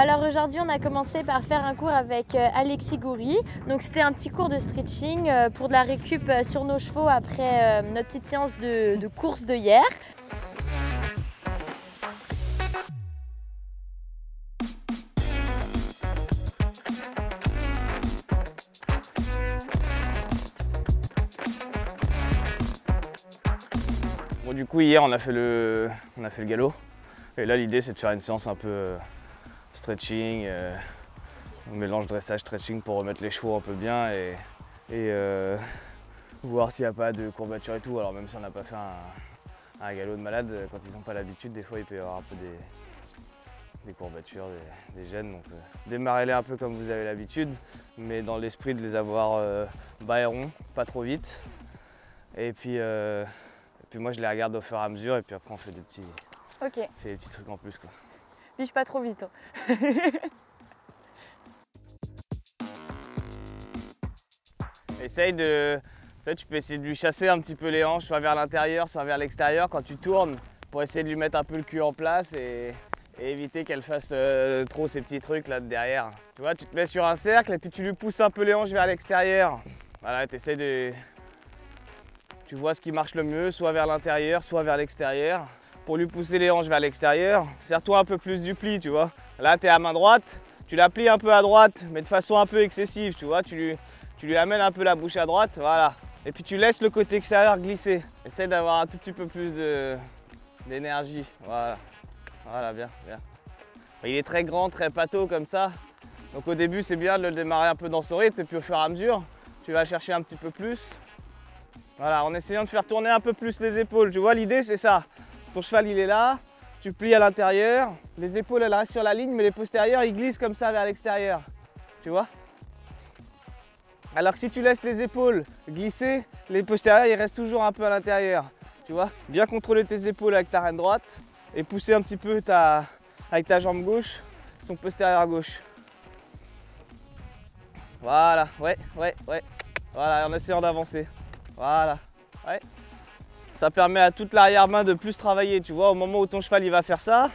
Alors aujourd'hui, on a commencé par faire un cours avec Alexis Goury. Donc c'était un petit cours de stretching pour de la récup sur nos chevaux après notre petite séance de course de hier. Bon, du coup, hier, on a fait le galop. Et là, l'idée, c'est de faire une séance un peu stretching, mélange dressage-stretching pour remettre les chevaux un peu bien et voir s'il n'y a pas de courbatures et tout. Alors même si on n'a pas fait un galop de malade, quand ils n'ont pas l'habitude, des fois, il peut y avoir un peu des courbatures, des gènes. Donc démarrez-les un peu comme vous avez l'habitude, mais dans l'esprit de les avoir bas et rond, pas trop vite. Et puis moi, je les regarde au fur et à mesure et puis après, on fait des petits... Ok. Fais des petits trucs en plus, quoi. Bouge pas trop vite. Hein. Essaye de... Tu peux essayer de lui chasser un petit peu les hanches, soit vers l'intérieur, soit vers l'extérieur quand tu tournes, pour essayer de lui mettre un peu le cul en place et éviter qu'elle fasse trop ces petits trucs là de derrière. Tu vois, tu te mets sur un cercle et puis tu lui pousses un peu les hanches vers l'extérieur. Voilà, tu essaies de... Tu vois ce qui marche le mieux, soit vers l'intérieur, soit vers l'extérieur. Pour lui pousser les hanches vers l'extérieur, serre-toi un peu plus du pli, tu vois. Là, tu es à main droite, tu la plies un peu à droite, mais de façon un peu excessive, tu vois. Tu lui amènes un peu la bouche à droite, voilà. Et puis tu laisses le côté extérieur glisser. Essaye d'avoir un tout petit peu plus d'énergie, voilà. Voilà, bien, bien. Il est très grand, très pâteau comme ça. Donc au début, c'est bien de le démarrer un peu dans son rythme, et puis au fur et à mesure, tu vas chercher un petit peu plus. Voilà, en essayant de faire tourner un peu plus les épaules. Tu vois, l'idée, c'est ça. Ton cheval, il est là, tu plies à l'intérieur, les épaules, elles restent sur la ligne, mais les postérieurs, ils glissent comme ça vers l'extérieur. Tu vois? Alors que si tu laisses les épaules glisser, les postérieurs, ils restent toujours un peu à l'intérieur. Tu vois? Bien contrôler tes épaules avec ta reine droite et pousser un petit peu avec ta jambe gauche, son postérieur gauche. Voilà, ouais. Voilà, en essayant d'avancer. Voilà, ouais. Ça permet à toute l'arrière-main de plus travailler, tu vois. Au moment où ton cheval il va faire ça,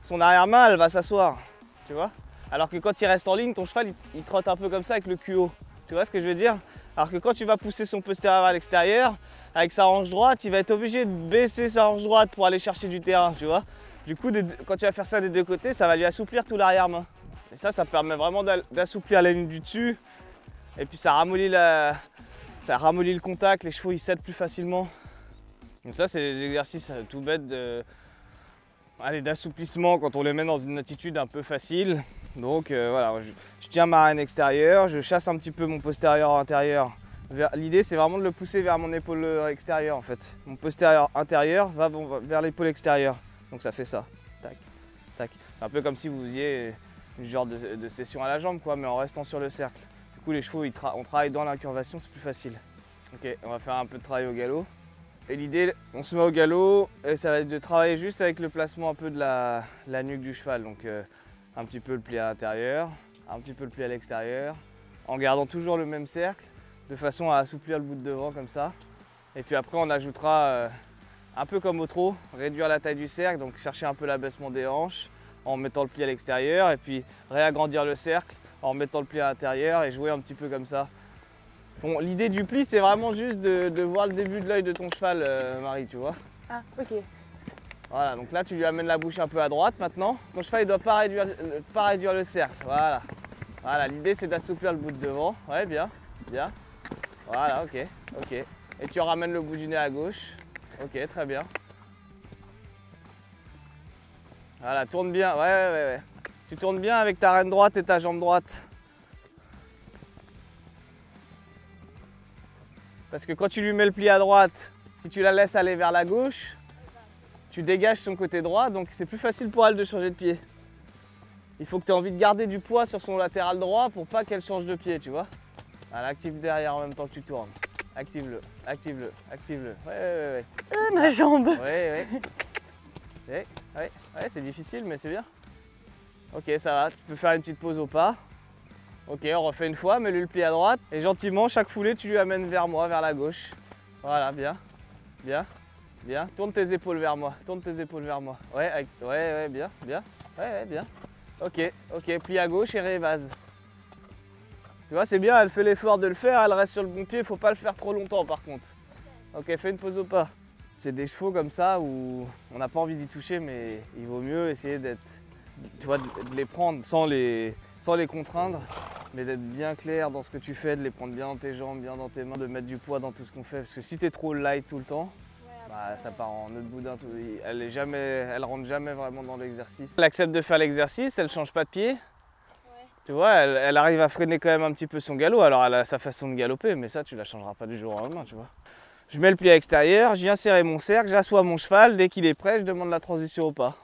son arrière-main elle va s'asseoir, tu vois. Alors que quand il reste en ligne, ton cheval il trotte un peu comme ça avec le cul haut. Tu vois ce que je veux dire? Alors que quand tu vas pousser son postérieur à l'extérieur, avec sa hanche droite, il va être obligé de baisser sa hanche droite pour aller chercher du terrain, tu vois. Du coup, quand tu vas faire ça des deux côtés, ça va lui assouplir tout l'arrière-main. Et ça permet vraiment d'assouplir la ligne du dessus. Et puis ça ramollit le contact, les chevaux ils cèdent plus facilement. Donc ça, c'est des exercices tout bêtes d'assouplissement quand on les met dans une attitude un peu facile. Donc voilà, je tiens ma reine extérieure, je chasse un petit peu mon postérieur intérieur. L'idée, c'est vraiment de le pousser vers mon épaule extérieure en fait. Mon postérieur intérieur va vers l'épaule extérieure. Donc ça fait ça. Tac, tac. C'est un peu comme si vous faisiez une genre de session à la jambe, quoi, mais en restant sur le cercle. Du coup, les chevaux, on travaille dans l'incurvation, c'est plus facile. Ok, on va faire un peu de travail au galop. Et l'idée, on se met au galop et ça va être de travailler juste avec le placement un peu de la nuque du cheval. Donc un petit peu le pli à l'intérieur, un petit peu le pli à l'extérieur, en gardant toujours le même cercle, de façon à assouplir le bout de devant comme ça. Et puis après, on ajoutera un peu comme au trot, réduire la taille du cercle, donc chercher un peu l'abaissement des hanches en mettant le pli à l'extérieur et puis réagrandir le cercle en mettant le pli à l'intérieur et jouer un petit peu comme ça. Bon, l'idée du pli, c'est vraiment juste de voir le début de l'œil de ton cheval, Marie, tu vois. Ah, ok. Voilà, donc là, tu lui amènes la bouche un peu à droite maintenant. Ton cheval, il ne doit pas réduire le cercle. Voilà. Voilà, l'idée, c'est d'assouplir le bout de devant. Ouais, bien, bien. Voilà, ok, ok. Et tu ramènes le bout du nez à gauche. Ok, très bien. Voilà, tourne bien. Ouais. Tu tournes bien avec ta reine droite et ta jambe droite. Parce que quand tu lui mets le pli à droite, si tu la laisses aller vers la gauche, tu dégages son côté droit, donc c'est plus facile pour elle de changer de pied. Il faut que tu aies envie de garder du poids sur son latéral droit pour pas qu'elle change de pied, tu vois. Voilà, active derrière en même temps que tu tournes. Active-le, active-le, active-le. Ouais. Ma jambe. Ouais, c'est difficile, mais c'est bien. Ok, ça va, tu peux faire une petite pause au pas. Ok, on refait une fois, mets-lui le pied à droite. Et gentiment, chaque foulée, tu lui amènes vers moi, vers la gauche. Voilà, bien, bien, bien. Tourne tes épaules vers moi, tourne tes épaules vers moi. Ouais, bien, bien. Ouais, bien. Ok, plie à gauche et réévase. Tu vois, c'est bien, elle fait l'effort de le faire, elle reste sur le bon pied, il faut pas le faire trop longtemps par contre. Ok, fais une pause au pas. C'est des chevaux comme ça où on n'a pas envie d'y toucher, mais il vaut mieux essayer d'être, tu vois, de les prendre sans les contraindre, mais d'être bien clair dans ce que tu fais, de les prendre bien dans tes jambes, bien dans tes mains, de mettre du poids dans tout ce qu'on fait. Parce que si tu es trop light tout le temps, bah, ça part en autre boudin. Elle rentre jamais vraiment dans l'exercice. Elle accepte de faire l'exercice, elle change pas de pied. Tu vois, elle arrive à freiner quand même un petit peu son galop. Alors elle a sa façon de galoper, mais ça tu la changeras pas du jour au lendemain, tu vois. Je mets le pied à l'extérieur, je viens serrer mon cercle, j'assois mon cheval. Dès qu'il est prêt, je demande la transition au pas.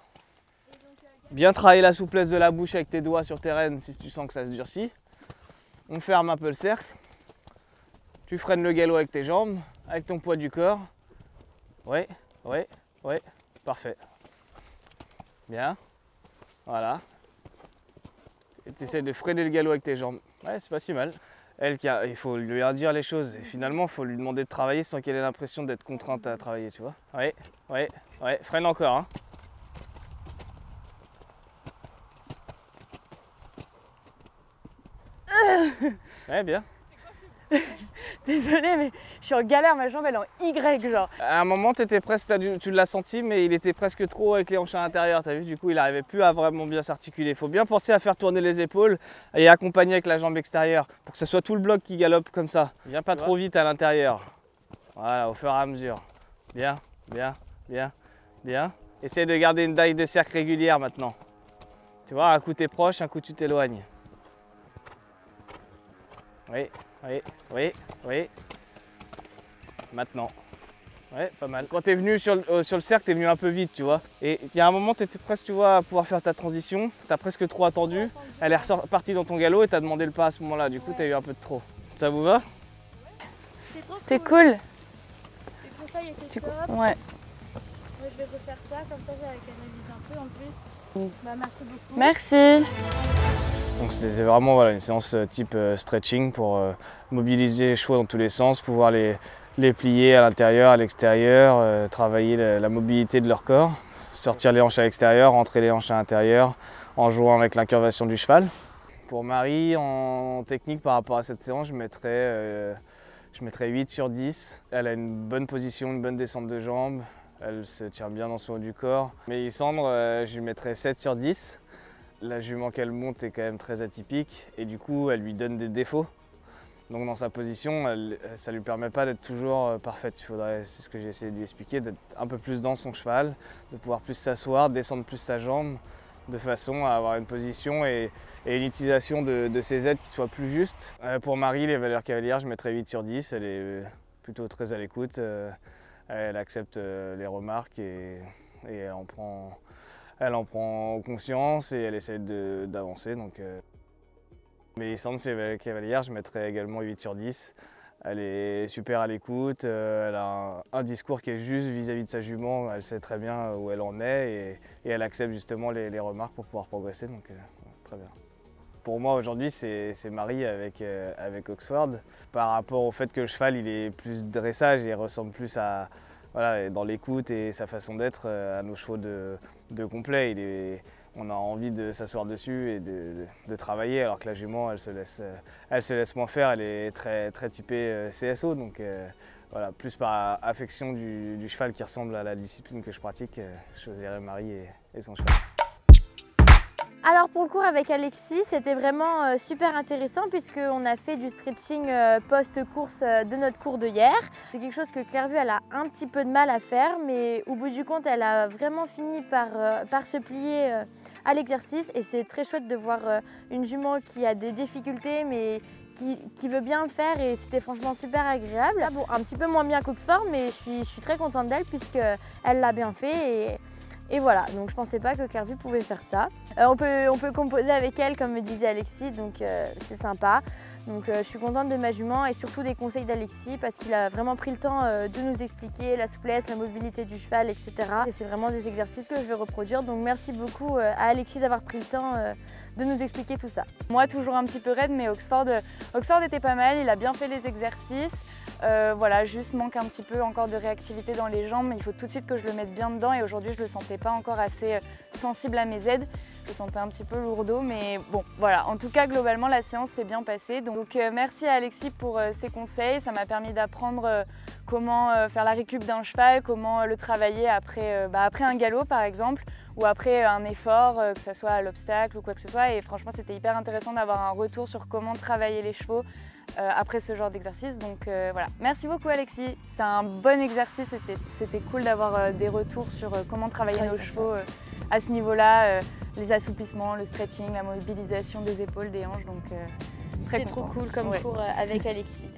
Bien travailler la souplesse de la bouche avec tes doigts sur tes rênes si tu sens que ça se durcit. On ferme un peu le cercle. Tu freines le galop avec tes jambes, avec ton poids du corps. Oui, parfait. Bien, voilà. Et tu essaies de freiner le galop avec tes jambes. Ouais, c'est pas si mal. Il faut lui dire les choses. Et finalement, il faut lui demander de travailler sans qu'elle ait l'impression d'être contrainte à travailler, tu vois. Oui, freine encore. Hein. Ouais, bien. Désolée, mais je suis en galère, ma jambe elle est en Y, genre. À un moment, tu l'as senti, mais il était presque trop avec les hanches à l'intérieur, t'as vu? Du coup, il n'arrivait plus à vraiment bien s'articuler. Il faut bien penser à faire tourner les épaules et accompagner avec la jambe extérieure pour que ce soit tout le bloc qui galope comme ça. Viens pas trop vite à l'intérieur. Voilà, au fur et à mesure. Bien. Essaye de garder une taille de cercle régulière maintenant. Tu vois, un coup t'es proche, un coup tu t'éloignes. Oui. Maintenant. Ouais, pas mal. Quand tu es venu sur le cercle, tu es venu un peu vite, tu vois. Et il y a un moment, tu étais presque, tu vois, à pouvoir faire ta transition. Tu as presque trop attendu. Elle est repartie dans ton galop et tu as demandé le pas à ce moment-là. Du coup, tu as eu un peu de trop. Ça vous va? C'était cool. Les conseils étaient top. Ouais. Moi, je vais refaire ça, comme ça, j'analyse un peu en plus. Bah, merci beaucoup. Merci. Donc c'était vraiment voilà, une séance type stretching pour mobiliser les chevaux dans tous les sens, pouvoir les plier à l'intérieur, à l'extérieur, travailler la mobilité de leur corps, sortir les hanches à l'extérieur, rentrer les hanches à l'intérieur en jouant avec l'incurvation du cheval. Pour Marie, en technique par rapport à cette séance, je mettrais 8 sur 10. Elle a une bonne position, une bonne descente de jambes, elle se tient bien dans son haut du corps. Mélissandre, je lui mettrais 7 sur 10. La jument qu'elle monte est quand même très atypique et du coup elle lui donne des défauts. Donc dans sa position, ça ne lui permet pas d'être toujours parfaite. C'est ce que j'ai essayé de lui expliquer, d'être un peu plus dans son cheval, de pouvoir plus s'asseoir, descendre plus sa jambe, de façon à avoir une position et une utilisation de ses aides qui soit plus juste. Pour Marie, les valeurs cavalières, je mettrais 8 sur 10. Elle est plutôt très à l'écoute. Elle accepte les remarques et elle en prend conscience et elle essaie d'avancer. Mélissandre, c'est cavalière, je mettrais également 8 sur 10. Elle est super à l'écoute, elle a un discours qui est juste vis-à-vis de sa jument, elle sait très bien où elle en est et elle accepte justement les remarques pour pouvoir progresser, donc c'est très bien. Pour moi aujourd'hui c'est Marie avec Oxford. Par rapport au fait que le cheval il est plus dressage et il ressemble plus à, voilà, dans l'écoute et sa façon d'être à nos chevaux de complet. On a envie de s'asseoir dessus et de travailler, alors que la jument, elle se laisse moins faire. Elle est très typée CSO, donc voilà, plus par affection du cheval qui ressemble à la discipline que je pratique, je choisirais Marie et son cheval. Alors pour le cours avec Alexis, c'était vraiment super intéressant puisqu'on a fait du stretching post-course de notre cours de hier. C'est quelque chose que Clairvue elle a un petit peu de mal à faire, mais au bout du compte elle a vraiment fini par se plier à l'exercice et c'est très chouette de voir une jument qui a des difficultés mais qui veut bien le faire et c'était franchement super agréable. Bon, un petit peu moins bien qu'Oxford mais je suis très contente d'elle puisqu'elle l'a bien fait. Et voilà, donc je pensais pas que Clairvue pouvait faire ça. On peut composer avec elle comme me disait Alexis, donc c'est sympa. Donc je suis contente de ma jument et surtout des conseils d'Alexis parce qu'il a vraiment pris le temps de nous expliquer la souplesse, la mobilité du cheval, etc. Et c'est vraiment des exercices que je vais reproduire. Donc merci beaucoup à Alexis d'avoir pris le temps de nous expliquer tout ça. Moi toujours un petit peu raide, mais Oxford était pas mal, il a bien fait les exercices. Voilà, juste manque un petit peu encore de réactivité dans les jambes, mais il faut tout de suite que je le mette bien dedans et aujourd'hui je le sentais pas encore assez sensible à mes aides. se sentais un petit peu lourdeau, mais bon, voilà. En tout cas, globalement, la séance s'est bien passée. Donc merci à Alexis pour ses conseils. Ça m'a permis d'apprendre comment faire la récup d'un cheval, comment le travailler après un galop, par exemple, ou après un effort, que ce soit à l'obstacle ou quoi que ce soit. Et franchement, c'était hyper intéressant d'avoir un retour sur comment travailler les chevaux après ce genre d'exercice. Donc voilà, merci beaucoup Alexis. C'était un bon exercice, c'était cool d'avoir des retours sur comment travailler nos chevaux à ce niveau-là, les assouplissements, le stretching, la mobilisation des épaules, des hanches. Donc c'était trop cool comme cours avec Alexis.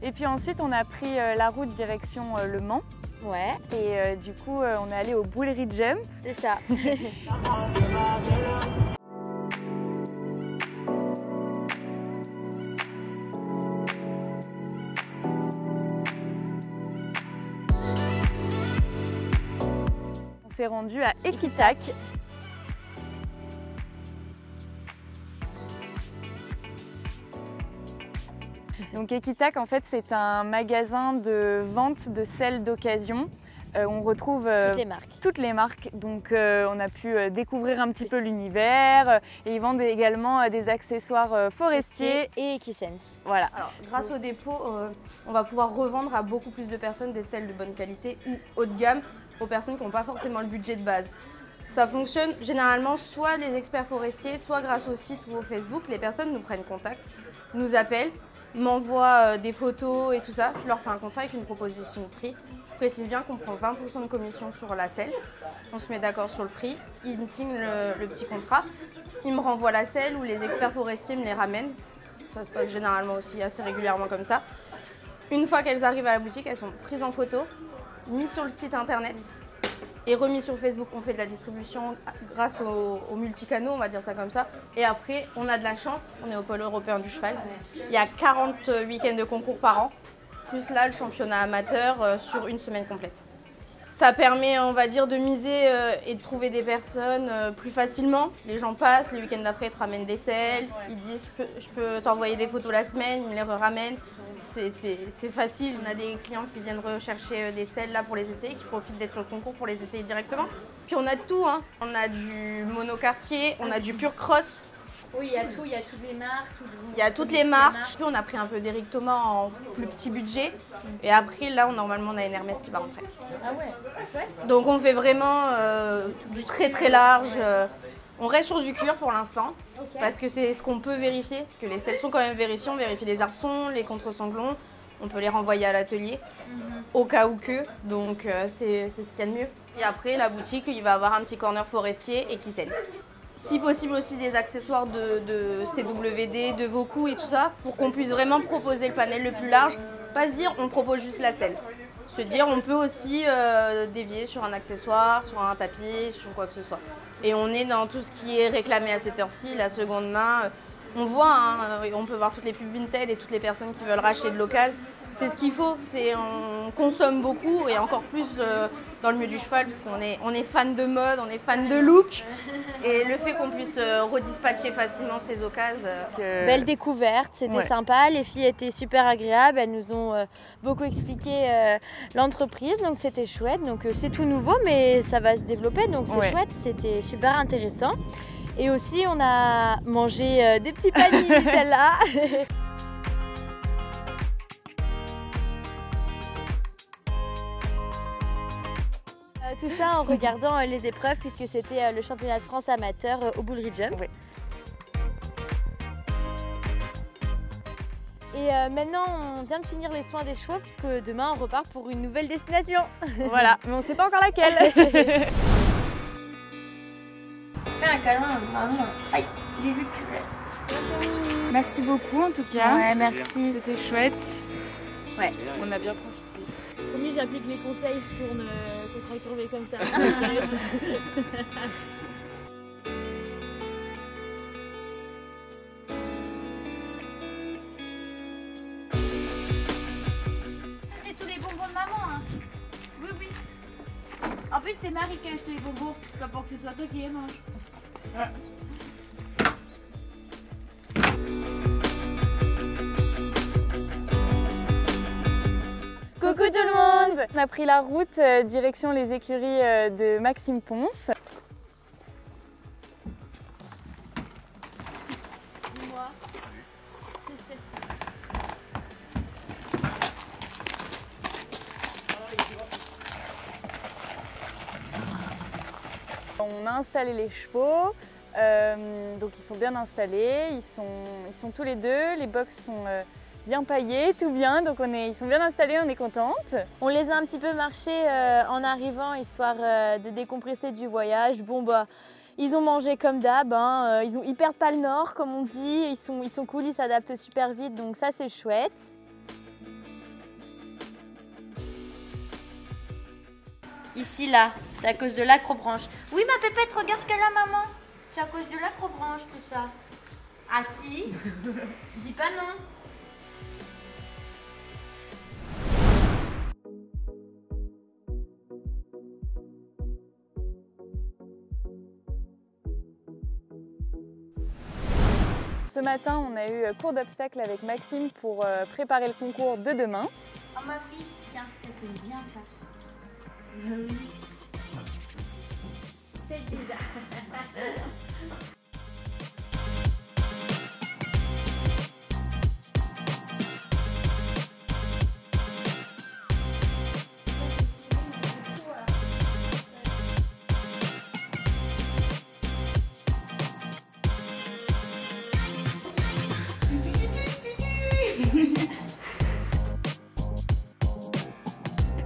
Et puis ensuite, on a pris la route direction Le Mans. Ouais. Et du coup, on est allé au Boulerie Jump. C'est ça. On s'est rendu à Equitac. Donc Equitac, en fait, c'est un magasin de vente de sel d'occasion. On retrouve toutes les marques. Donc on a pu découvrir un petit peu l'univers. Et ils vendent également des accessoires forestiers et Equisense. Voilà. Alors, grâce au dépôt, on va pouvoir revendre à beaucoup plus de personnes des sels de bonne qualité ou haut de gamme aux personnes qui n'ont pas forcément le budget de base. Ça fonctionne généralement soit les experts forestiers, soit grâce au site ou au Facebook. Les personnes nous prennent contact, nous appellent, m'envoient des photos et tout ça. Je leur fais un contrat avec une proposition de prix. Je précise bien qu'on prend 20% de commission sur la selle. On se met d'accord sur le prix. Ils me signent le petit contrat. Ils me renvoient la selle ou les experts forestiers me les ramènent. Ça se passe généralement aussi assez régulièrement comme ça. Une fois qu'elles arrivent à la boutique, elles sont prises en photo, mises sur le site internet et remises sur Facebook. On fait de la distribution grâce aux multicanaux, on va dire ça comme ça. Et après, on a de la chance, on est au pôle européen du cheval. Il y a 40 week-ends de concours par an, plus là le championnat amateur sur une semaine complète. Ça permet, on va dire, de miser et de trouver des personnes plus facilement. Les gens passent, les week-ends d'après, ils te ramènent des selles. Ils disent je peux t'envoyer des photos la semaine, ils me les ramènent. C'est facile. On a des clients qui viennent rechercher des selles là pour les essayer, qui profitent d'être sur le concours pour les essayer directement. Puis on a de tout, hein. On a du monocartier, on a du pur cross. Oui, il y a tout, il y a toutes les marques. Il y a toutes les marques. Puis on a pris un peu d'Éric Thomas en plus petit budget. Et après, là, normalement, on a une Hermès qui va rentrer. Ah ouais, chouette. Donc on fait vraiment du très très large. On reste sur du cuir pour l'instant, parce que c'est ce qu'on peut vérifier. Parce que les selles sont quand même vérifiées. On vérifie les arçons, les contre-sanglons. On peut les renvoyer à l'atelier, au cas où que. Donc c'est ce qu'il y a de mieux. Et après, la boutique, il va avoir un petit corner forestier et Equisense. Si possible aussi des accessoires de CWD, de Voku et tout ça, pour qu'on puisse vraiment proposer le panel le plus large. Pas se dire on propose juste la selle. Se dire on peut aussi dévier sur un accessoire, sur un tapis, sur quoi que ce soit. Et on est dans tout ce qui est réclamé à cette heure-ci, la seconde main. On voit, hein, on peut voir toutes les pubs Vinted et toutes les personnes qui veulent racheter de l'occasion. C'est ce qu'il faut, on consomme beaucoup et encore plus dans le milieu du cheval parce qu'on est fan de mode, on est fan de look. Et le fait qu'on puisse redispatcher facilement ces occasions. Belle découverte, c'était sympa, les filles étaient super agréables, elles nous ont beaucoup expliqué l'entreprise, donc c'était chouette. Donc c'est tout nouveau mais ça va se développer, donc c'est chouette, c'était super intéressant. Et aussi on a mangé des petits paniers Nutella. Tout ça en regardant les épreuves puisque c'était le championnat de France amateur au Boulerie Jump. Oui. Et maintenant on vient de finir les soins des chevaux puisque demain on repart pour une nouvelle destination. Voilà, mais on ne sait pas encore laquelle. Fais un câlin, vraiment. Aïe, il est plus. Merci beaucoup en tout cas. Ouais, merci. C'était chouette. Ouais. On a bien profité. Promis, j'applique les conseils, je tourne contre curvé comme ça. Et tous les bonbons de maman, hein. Oui, oui. En plus, c'est Marie qui a acheté les bonbons, pas pour que ce soit toi qui les manges. On a pris la route direction les écuries de Maxime Ponce. On a installé les chevaux, donc ils sont bien installés, ils sont tous les deux, les box sont bien paillés, tout bien, donc ils sont bien installés, on est contente. On les a un petit peu marchés en arrivant, histoire de décompresser du voyage. Bon bah, ils ont mangé comme d'hab, hein. Ils perdent pas le nord comme on dit, ils sont cool, ils s'adaptent super vite, donc ça c'est chouette. Ici, là, c'est à cause de l'acrobranche. Oui, ma pépette, regarde ce qu'elle a, maman. C'est à cause de l'acrobranche, tout ça. Ah si? Dis pas non. Ce matin, on a eu cours d'obstacles avec Maxime pour préparer le concours de demain. Oh ma fille, tiens, c'est bien ça. Oui. C'est bizarre.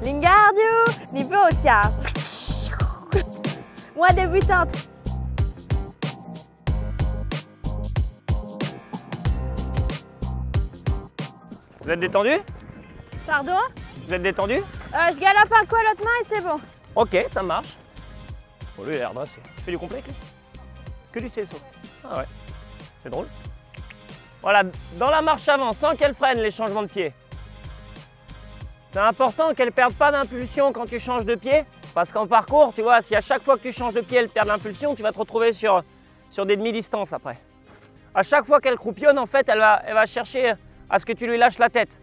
Lingardiu, Nipotia. Moi débutante. Vous êtes détendu? Pardon? Vous êtes détendu? Je galope un coup à l'autre main et c'est bon. Ok, ça marche. Bon, lui, il a l'air dressé. Tu fais du complet, lui? Que du CSO. Ah ouais, c'est drôle. Voilà, dans la marche avant, sans qu'elle freine les changements de pied. C'est important qu'elle ne perde pas d'impulsion quand tu changes de pied. Parce qu'en parcours, tu vois, si à chaque fois que tu changes de pied, elle perd l'impulsion, tu vas te retrouver sur des demi-distances après. À chaque fois qu'elle croupionne, en fait, elle va chercher à ce que tu lui lâches la tête.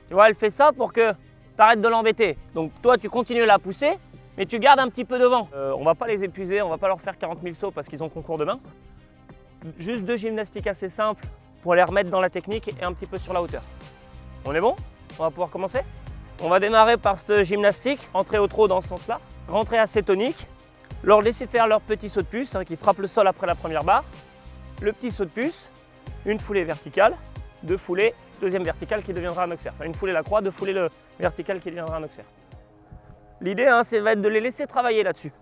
Tu vois, elle fait ça pour que tu arrêtes de l'embêter. Donc toi, tu continues à la pousser, mais tu gardes un petit peu devant. On ne va pas les épuiser, on ne va pas leur faire 40 000 sauts parce qu'ils ont concours demain. Juste 2 gymnastiques assez simples pour les remettre dans la technique et un petit peu sur la hauteur. On est bon? On va pouvoir commencer? On va démarrer par cette gymnastique, entrer au trot dans ce sens-là, rentrer assez tonique, leur laisser faire leur petit saut de puce qui frappe le sol après la première barre, le petit saut de puce, une foulée verticale, 2 foulées, deuxième verticale qui deviendra un oxer. Enfin, une foulée la croix, 2 foulées le vertical qui deviendra un oxer. L'idée, va être de les laisser travailler là-dessus,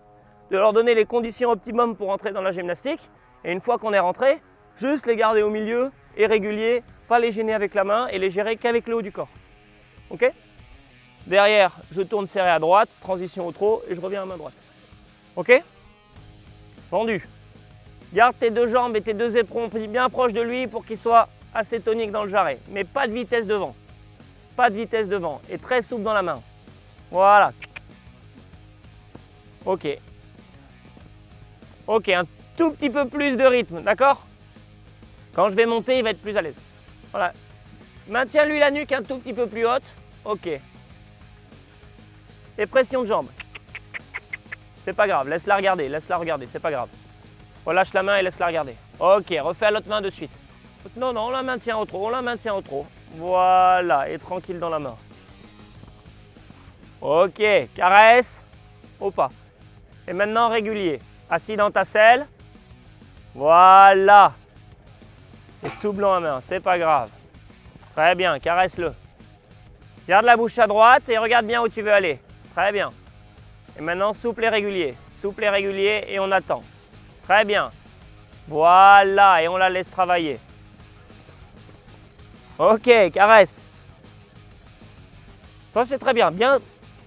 de leur donner les conditions optimum pour entrer dans la gymnastique, et une fois qu'on est rentré, juste les garder au milieu et réguliers, pas les gêner avec la main et les gérer qu'avec le haut du corps. Ok? Derrière, je tourne serré à droite, transition au trot et je reviens à main droite. Ok? Vendu. Garde tes 2 jambes et tes 2 éperons bien proches de lui pour qu'ils soient assez toniques dans le jarret. Mais pas de vitesse devant. Pas de vitesse devant. Et très souple dans la main. Voilà. Ok. Ok, un tout petit peu plus de rythme, d'accord? Quand je vais monter, il va être plus à l'aise. Voilà. Maintiens-lui la nuque un tout petit peu plus haute. Ok. Et pression de jambe. C'est pas grave, laisse-la regarder, c'est pas grave. Relâche la main et laisse-la regarder. Ok, refais à l'autre main de suite. Non, on la maintient au trot, Voilà, et tranquille dans la main. Ok, caresse, au pas. Et maintenant régulier. Assis dans ta selle. Voilà. Et souple dans la main, c'est pas grave. Très bien, caresse-le. Garde la bouche à droite et regarde bien où tu veux aller. Très bien. Et maintenant, souple et régulier et on attend. Très bien. Voilà, et on la laisse travailler. Ok, caresse. Ça, c'est très bien. Bien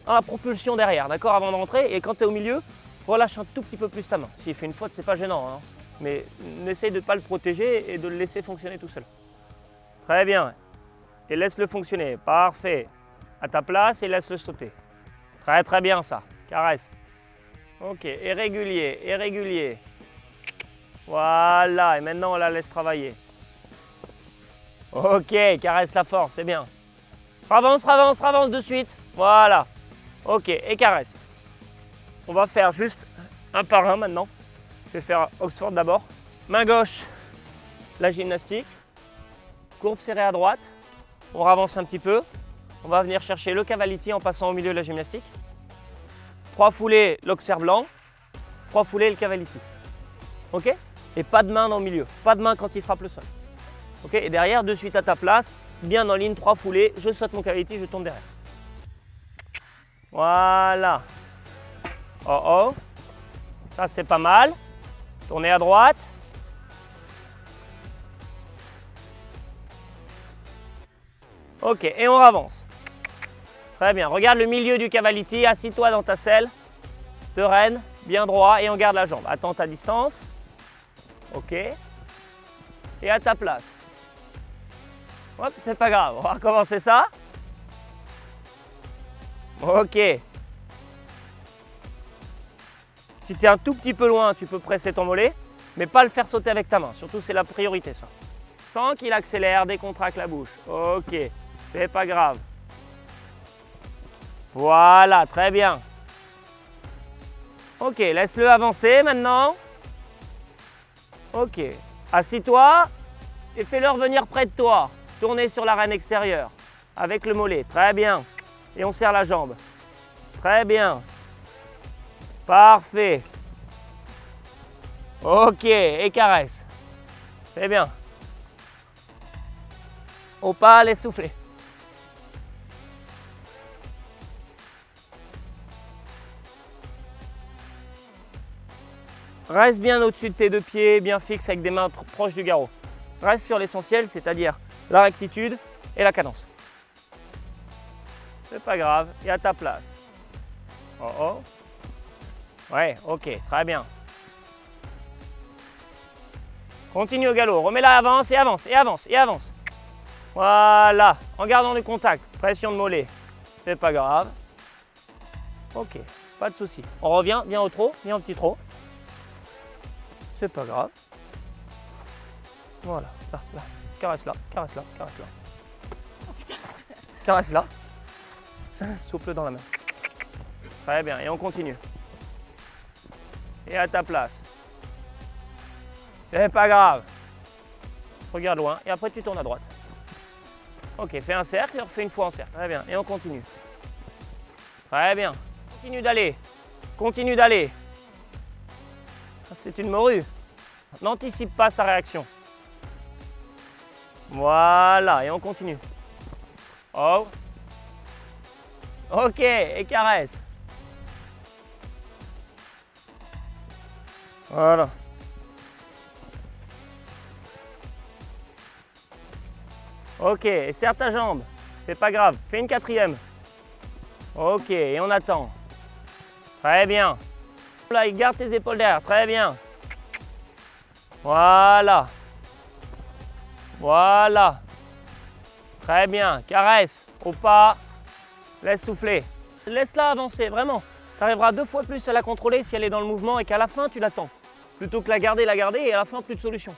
dans la propulsion derrière, d'accord, avant de rentrer. Et quand tu es au milieu, relâche un tout petit peu plus ta main. S'il fait une faute, c'est pas gênant, hein. Mais n'essaye de ne pas le protéger et de le laisser fonctionner tout seul. Très bien. Et laisse-le fonctionner. Parfait. À ta place et laisse-le sauter. Très bien ça. Caresse. Ok. Et régulier. Voilà. Et maintenant, on la laisse travailler. Ok. Caresse la force. C'est bien. Avance de suite. Voilà. Ok, et caresse. On va faire juste un par un maintenant. Je vais faire Oxford d'abord. Main gauche, la gymnastique. Courbe serrée à droite. On avance un petit peu. On va venir chercher le cavality en passant au milieu de la gymnastique. 3 foulées, l'Oxford blanc. 3 foulées, le cavality. Ok? Et pas de main dans le milieu. Pas de main quand il frappe le sol. Ok? Et derrière, de suite à ta place, bien en ligne, 3 foulées. Je saute mon cavality, je tourne derrière. Voilà. Oh oh. Ça, c'est pas mal. Tournez à droite. Ok, et on avance. Très bien. Regarde le milieu du cavality. Assis-toi dans ta selle de reine, bien droit, et on garde la jambe. Attends ta distance. Ok. Et à ta place. Hop, c'est pas grave. On va recommencer ça. Ok. Si tu es un tout petit peu loin, tu peux presser ton mollet, mais pas le faire sauter avec ta main. Surtout, c'est la priorité, ça. Sans qu'il accélère, décontracte la bouche. Ok, c'est pas grave. Voilà, très bien. Ok, laisse-le avancer maintenant. Ok, assis-toi et fais-le revenir près de toi. Tourner sur la reine extérieure avec le mollet. Très bien. Et on serre la jambe. Très bien. Parfait. Ok, et caresse. C'est bien. Au pas, laisse souffler. Reste bien au-dessus de tes 2 pieds, bien fixe avec des mains proches du garrot. Reste sur l'essentiel, c'est-à-dire la rectitude et la cadence. C'est pas grave, et à ta place. Oh oh. Ouais, ok, très bien. Continue au galop, remets-la, avance et avance, et avance, et avance. Voilà, en gardant le contact, pression de mollet. C'est pas grave. Ok, pas de souci. On revient, viens au trot, viens au petit trot. C'est pas grave. Voilà, là, là. Caresse là, caresse là, caresse là. Caresse là. Souffle dans la main. Très bien, et on continue. Et à ta place. C'est pas grave. Regarde loin, et après tu tournes à droite. Ok, fais un cercle et refais une fois en cercle. Très bien, et on continue. Très bien. Continue d'aller. Continue d'aller. C'est une morue. N'anticipe pas sa réaction. Voilà, et on continue. Oh. Ok, et caresse. Voilà. Ok, et serre ta jambe. C'est pas grave, fais une 4e. Ok, et on attend. Très bien. Là, il garde tes épaules derrière, très bien. Voilà. Voilà. Très bien, caresse, au pas, laisse souffler. Laisse-la avancer, vraiment. Tu arriveras 2 fois plus à la contrôler si elle est dans le mouvement et qu'à la fin, tu l'attends. Plutôt que la garder, et à la fin, plus de solution.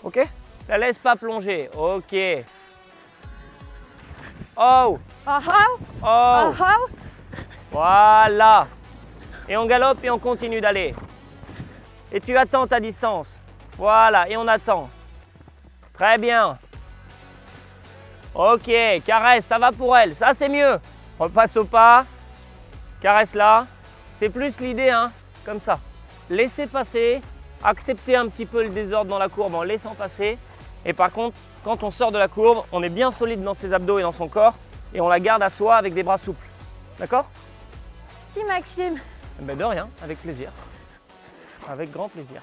Ok? La laisse pas plonger, ok. Oh! Oh! Voilà. Et on galope et on continue d'aller. Et tu attends ta distance. Voilà, et on attend. Très bien. Ok, caresse, ça va pour elle. Ça, c'est mieux. On passe au pas. Caresse là. C'est plus l'idée, hein, comme ça. Laissez passer. Accepter un petit peu le désordre dans la courbe en laissant passer. Et par contre, quand on sort de la courbe, on est bien solide dans ses abdos et dans son corps. Et on la garde à soi avec des bras souples. D'accord? Merci Maxime. Ben de rien, avec plaisir. Avec grand plaisir.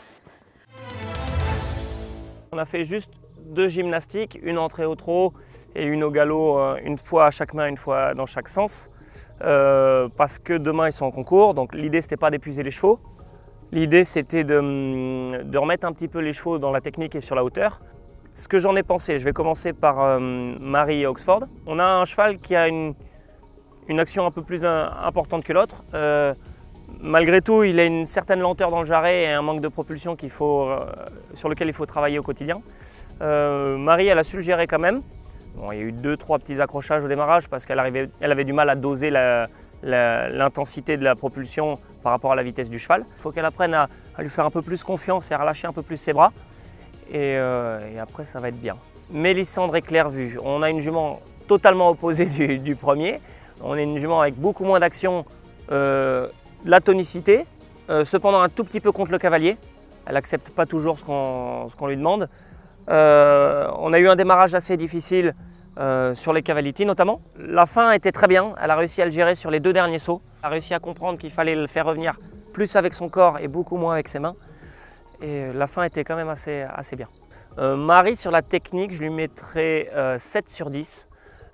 On a fait juste 2 gymnastiques, une entrée au trot et une au galop, une fois à chaque main, une fois dans chaque sens. Parce que demain ils sont en concours, donc l'idée c'était pas d'épuiser les chevaux. L'idée c'était de remettre un petit peu les chevaux dans la technique et sur la hauteur. Ce que j'en ai pensé, je vais commencer par Marie et Oxford. On a un cheval qui a une action un peu plus importante que l'autre. Malgré tout, il a une certaine lenteur dans le jarret et un manque de propulsion sur lequel il faut travailler au quotidien. Marie, elle a su le gérer quand même. Bon, il y a eu 2-3 petits accrochages au démarrage parce qu'elle avait du mal à doser l'intensité de la propulsion par rapport à la vitesse du cheval. Il faut qu'elle apprenne à lui faire un peu plus confiance et à relâcher un peu plus ses bras. Et après, ça va être bien. Mélissandre et Clairvue, on a une jument totalement opposée du premier. On est une jument avec beaucoup moins d'action, la tonicité, cependant un tout petit peu contre le cavalier. Elle n'accepte pas toujours ce qu'on lui demande. On a eu un démarrage assez difficile sur les cavality notamment. La fin était très bien, elle a réussi à le gérer sur les 2 derniers sauts. Elle a réussi à comprendre qu'il fallait le faire revenir plus avec son corps et beaucoup moins avec ses mains. Et la fin était quand même assez bien. Marie, sur la technique, je lui mettrais 7 sur 10.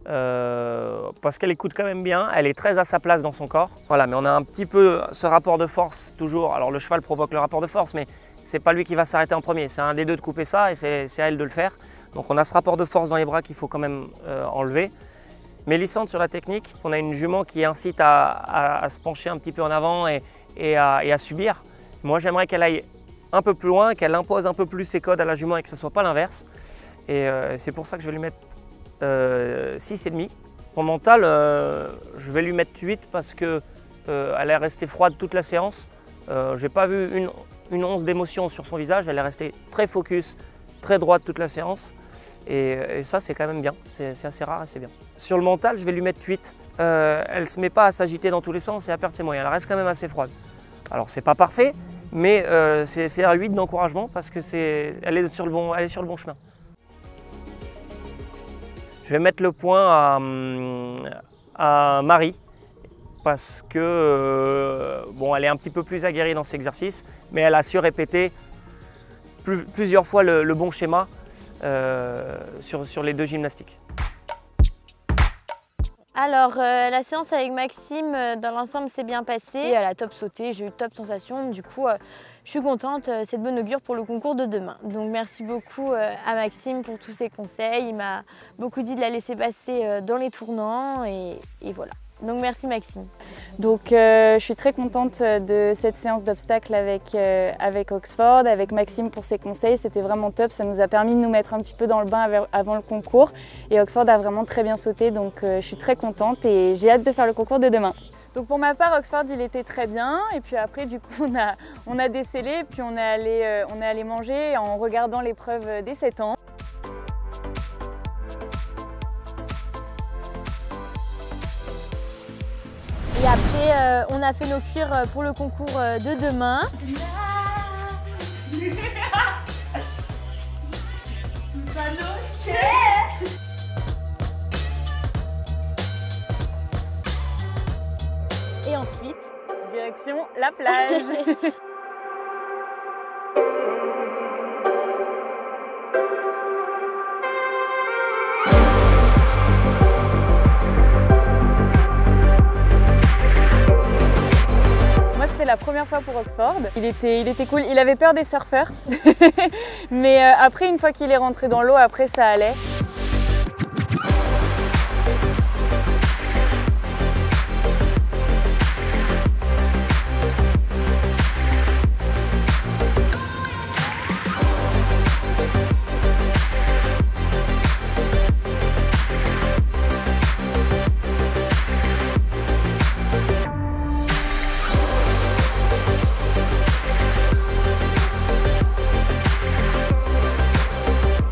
Parce qu'elle écoute quand même bien, elle est très à sa place dans son corps. Voilà, mais on a un petit peu ce rapport de force toujours. Alors le cheval provoque le rapport de force, mais c'est pas lui qui va s'arrêter en premier. C'est un des deux de couper ça et c'est à elle de le faire. Donc on a ce rapport de force dans les bras qu'il faut quand même enlever. Mélissandre sur la technique, on a une jument qui incite à se pencher un petit peu en avant et à subir. Moi j'aimerais qu'elle aille un peu plus loin, qu'elle impose un peu plus ses codes à la jument et que ce ne soit pas l'inverse. Et c'est pour ça que je vais lui mettre 6,5. Pour mental, je vais lui mettre 8 parce qu'elle est restée froide toute la séance. Je n'ai pas vu une once d'émotion sur son visage, elle est restée très focus, très droite toute la séance. Et ça, c'est quand même bien, c'est assez rare et c'est bien. Sur le mental, je vais lui mettre 8. Elle ne se met pas à s'agiter dans tous les sens et à perdre ses moyens, elle reste quand même assez froide. Alors, c'est pas parfait, mais c'est un 8 d'encouragement parce qu'elle est sur le bon chemin. Je vais mettre le point à Marie parce que bon, elle est un petit peu plus aguerrie dans cet exercice, mais elle a su répéter plusieurs fois le bon schéma sur les 2 gymnastiques. Alors, la séance avec Maxime, dans l'ensemble, s'est bien passée. Elle a top sauté, j'ai eu top sensation. Du coup, je suis contente, c'est de bon augure pour le concours de demain. Donc, merci beaucoup à Maxime pour tous ses conseils. Il m'a beaucoup dit de la laisser passer dans les tournants et voilà. Donc merci Maxime. Donc je suis très contente de cette séance d'obstacles avec Oxford, avec Maxime pour ses conseils. C'était vraiment top, ça nous a permis de nous mettre un petit peu dans le bain avant le concours. Et Oxford a vraiment très bien sauté, donc je suis très contente et j'ai hâte de faire le concours de demain. Donc pour ma part, Oxford, il était très bien. Et puis après, du coup, on a décellé et puis on est allé manger en regardant l'épreuve des 7 ans. Et après, on a fait nos cuirs pour le concours de demain. Et ensuite, direction la plage. C'était la première fois pour Oxford. Il était cool. Il avait peur des surfeurs. Mais après, une fois qu'il est rentré dans l'eau, après ça allait.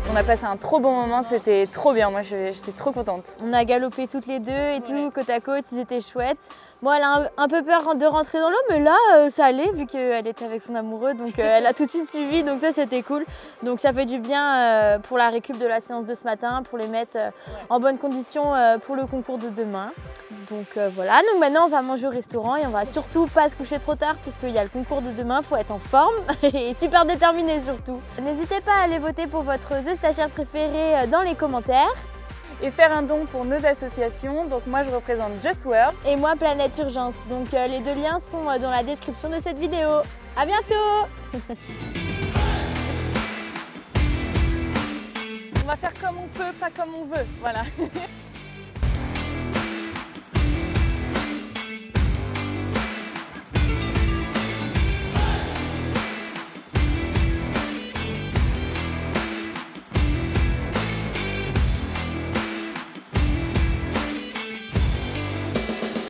On a passé un trop bon moment, c'était trop bien, moi j'étais trop contente. On a galopé toutes les deux et tout, côte à côte, ils étaient chouettes. Bon, elle a un peu peur de rentrer dans l'eau, mais là ça allait vu qu'elle était avec son amoureux, donc elle a tout de suite suivi, donc ça c'était cool. Donc ça fait du bien pour la récup de la séance de ce matin, pour les mettre en bonne condition pour le concours de demain. Donc voilà, donc maintenant on va manger au restaurant et on va surtout pas se coucher trop tard puisqu'il y a le concours de demain, il faut être en forme et super déterminé surtout. N'hésitez pas à aller voter pour votre The Stagiaire préféré dans les commentaires. Et faire un don pour nos associations. Donc moi je représente Just World. Et moi Planète Urgence. Donc les 2 liens sont dans la description de cette vidéo. À bientôt. On va faire comme on peut, pas comme on veut. Voilà.